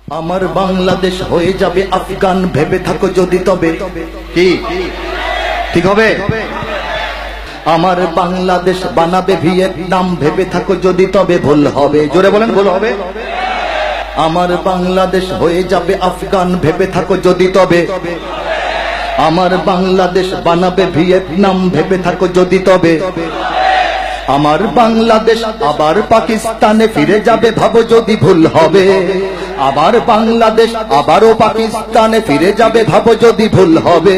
আমার বাংলাদেশ হয়ে যাবে আফগান, ভেবে থাকো যদি তবে কি ঠিক হবে। আমার বাংলাদেশ বানাবে ভিয়েতনাম, ভেবে থাকো যদি তবে ভুল হবে। জোরে বলেন ভুল হবে। আমার বাংলাদেশ হয়ে যাবে আফগান, ভেবে থাকো যদি তবে। আমার বাংলাদেশ বানাবে ভিয়েতনাম, ভেবে থাকো যদি তবে। আমার বাংলাদেশ আবার পাকিস্তানে ফিরে যাবে, ভাবো যদি ভুল হবে। আবার বাংলাদেশ আবারও পাকিস্তানে ফিরে যাবে, ভাবো যদি ভুল হবে।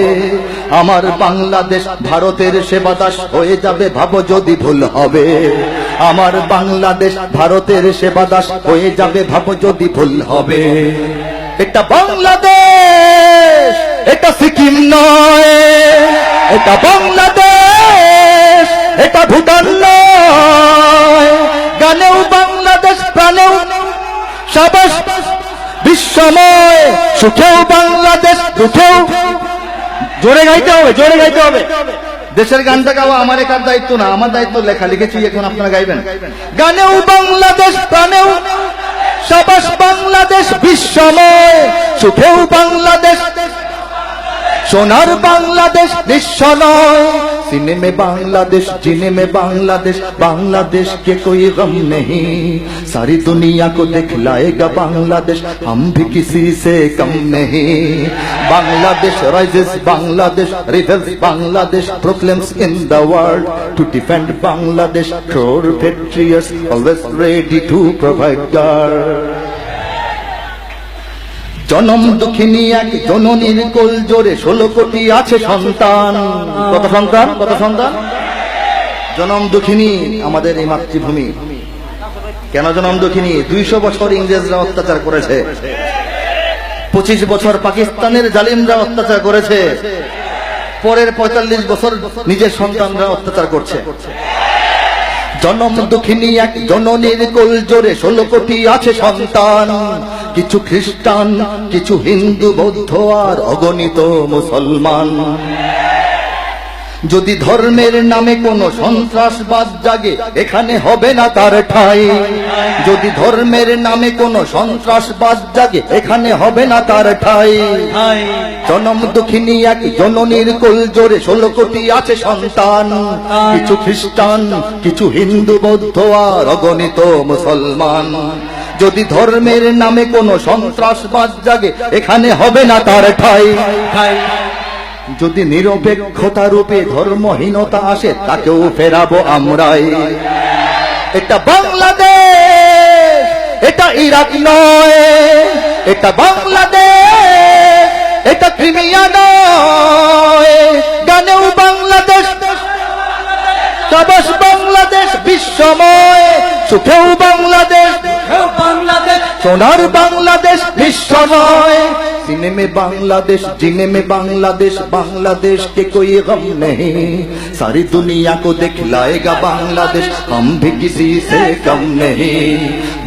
আমার বাংলাদেশ ভারতের সেবাদাস হয়ে যাবে, ভাবো যদি ভুল হবে। আমার বাংলাদেশ ভারতের সেবাদাস হয়ে যাবে, ভাবো যদি ভুল হবে। এটা বাংলাদেশ, এটা সিকিম নয়। এটা বাংলাদেশ, এটা ভুটান নয়। গানেও বাংলাদেশ, প্রাণেও সাবাস বিশ্বময়। সুখেও বাংলাদেশ, দুঃখেও। জোরে গাইতে হবে, জোরে গাইতে হবে। দেশের গানটা গাওয়া আমার একার দায়িত্ব না, আমার দায়িত্ব লেখা লিখেছি, এখন আপনারা গাইবেন। গানেও বাংলাদেশ, প্রাণেও সাবাস বাংলাদেশ বিশ্বময়। সুখেও বাংলাদেশ, সোনার বাংলাদেশ নিঃস্ব নয়। सीने में बांग्लादेश, जीने में बांग्लादेश, बांग्लादेश के कोई गम नहीं। सारी दुनिया को दिखलाएगा बांग्लादेश, हम भी किसी से कम नहीं। Bangladesh rises, Bangladesh rebels, Bangladesh proclaims in the world to defend Bangladesh. True patriots always ready to provide guard. জনম দুঃখিনী এক জননীর কোল জোরে 16 কোটি আছে সন্তান। কত সন্তান, কত সন্তান? জনম দুঃখিনী আমাদের এই মাতৃভূমি। কেন জনম দুঃখিনী? 200 বছর ইংরেজরা অত্যাচার করেছে, 25 বছর পাকিস্তানের জালিমরা অত্যাচার করেছে, পরের 45 বছর নিজের সন্তানরা অত্যাচার করছে। জনম দুঃখিনী এক জননীর কোল জোরে 16 কোটি আছে সন্তান। কিছু খ্রিস্টান, কিছু হিন্দু, বৌদ্ধ আর অগণিত মুসলমান। যদি ধর্মের নামে কোনো সন্ত্রাসবাদ জাগে, এখানে হবে না তার ঠাঁই। যদি ধর্মের নামে কোনো সন্ত্রাসবাদ জাগে, এখানে হবে না তার ঠাঁই। জনম দুঃখিনী এক জননীর কোল জোরে 16 কোটি আছে সন্তান। কিছু খ্রিস্টান, কিছু হিন্দু, বৌদ্ধ আর অগণিত মুসলমান। যদি ধর্মের নামে কোনো সন্ত্রাসবাদ জাগে, এখানে হবে না তার ঠাঁই। যদি নিরপেক্ষতা রূপে ধর্মহীনতা আসে, তাকেও ফেরাবো আমরাই। এটা বাংলাদেশ, এটা ইরাক নয়। এটা বাংলাদেশ, এটা ক্রিমিয়া নয়। গানেও বাংলাদেশ, সাবাস বাংলাদেশ বিশ্বময়। সুখেও বাংলাদেশ, সোনার বাংলাদেশ বিশ্বময়। सीने में बांग्लादेश, जीने में बांग्लादेश, बांग्लादेश के कोई गम नहीं। सारी दुनिया को दिखलाएगा बांग्लादेश, हम भी किसी से कम नहीं।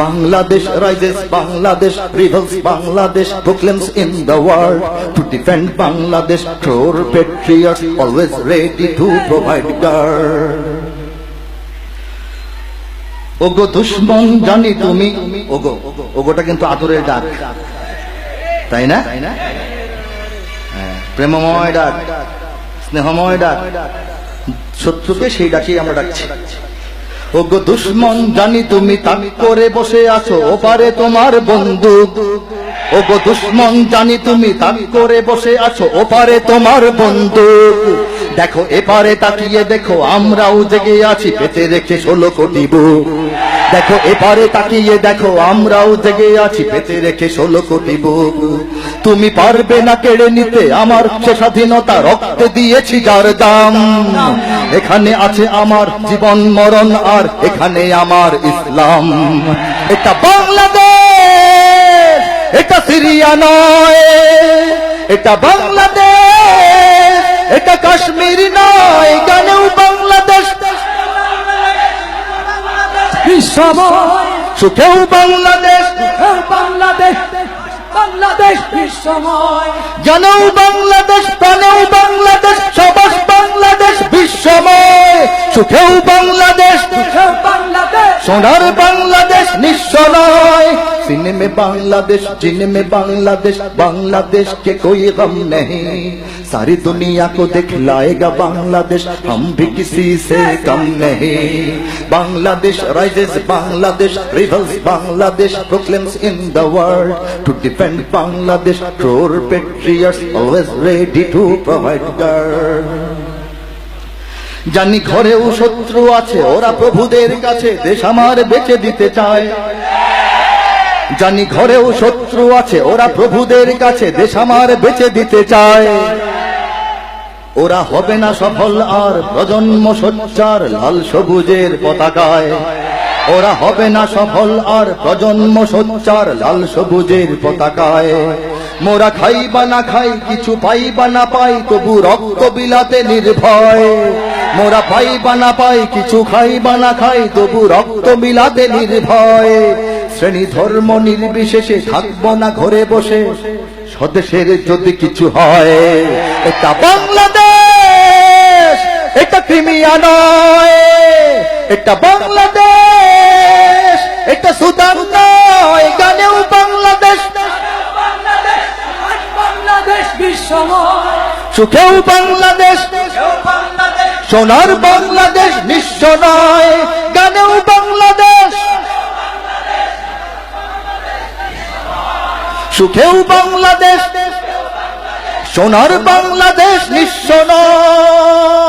Bangladesh rises, Bangladesh rebels, Bangladesh proclaims in the world to defend Bangladesh. True patriots always ready to provide guard. ওগো দুশ্মন জানি তুমি, ওগো, ওগোটা কিন্তু আদরের ডাক, তাই না? প্রেমময় ডাক, স্নেহময় ডাক। শত্রুকে সেই ডাকেই আমরা ডাকছি। ওগো দুশ্মন জানি তুমি তাক করে বসে আছো, ওপারে তোমার বন্দুক। ওগো দুশ্মন জানি তুমি তাক করে বসে আছো, ওপারে তোমার বন্দুক। দেখো এপারে তাকিয়ে দেখো, আমরাও জেগে আছি, পেতে রেখে 16 কোটি বুক। দেখো এপারে তাকিয়ে দেখো, আমরাও জেগে আছি, পেতে রেখে 16 কোটি বুক। তুমি পারবে না কেড়ে নিতে আমার সে স্বাধীনতা, রক্তে দিয়েছি যার দাম। এখানে আছে আমার জীবন মরণ, আর এখানে আমার ইসলাম। এটা বাংলাদেশ, এটা সিরিয়া নয়। এটা বাংলাদেশ, এটা কাশ্মীর নয়। গানেও বাংলাদেশ, সুখেও বাংলাদেশ, বাংলাদেশ বাংলাদেশ বিশ্বময়। জানেও বাংলাদেশ, প্রাণেও বাংলাদেশ, সবাস বাংলাদেশ বিশ্বময়। সুখেও বাংলাদেশ, সোনার বাংলাদেশ নিঃস্ব নয়। सीने में बांग्लादेश जीने में बांग्लादेश बांग्लादेश के कोई गम नहीं सारी दुनिया को दिखलाएगा बांग्लादेश हम भी किसी से कम नहीं Bangladesh rises Bangladesh rebels Bangladesh proclaims in the world to defend Bangladesh true patriots always ready to provide guard জানি ঘরেও শত্রু আছে ওরা প্রভুদের কাছে দেশ আমার বেঁচে দিতে চায় জানি ঘরেও শত্রু আছে ওরা প্রভুদের কাছে দেশ আমার বেঁচে দিতে চায় ওরা হবে না সফল আর প্রজন্ম সোচ্চার লাল সবুজের পতাকায় ওরা হবে না সফল আর প্রজন্ম সোচ্চার লাল সবুজের পতাকায় মোরা খাই বা না খাই কিছু পাই বা না পাই তবু রক্ত বিলাতে নির্ভয় মোরা পাই বা না পাই কিছু খাই বা না খাই তবু রক্ত বিলাতে নির্ভয় শ্রেণী ধর্ম নির্বিশেষে থাকবো না ঘরে বসে স্বদেশের যদি কিছু হয় এটা বাংলাদেশ এটা ক্রিমিয়া নয় এটা বাংলাদেশ এটা সুদান নয় গানেও বাংলাদেশ সুখেও বাংলাদেশ সোনার বাংলাদেশ নিঃস্ব নয় গানেও বাংলাদেশ সুখেও বাংলাদেশ সোনার বাংলাদেশ নিঃস্ব নয়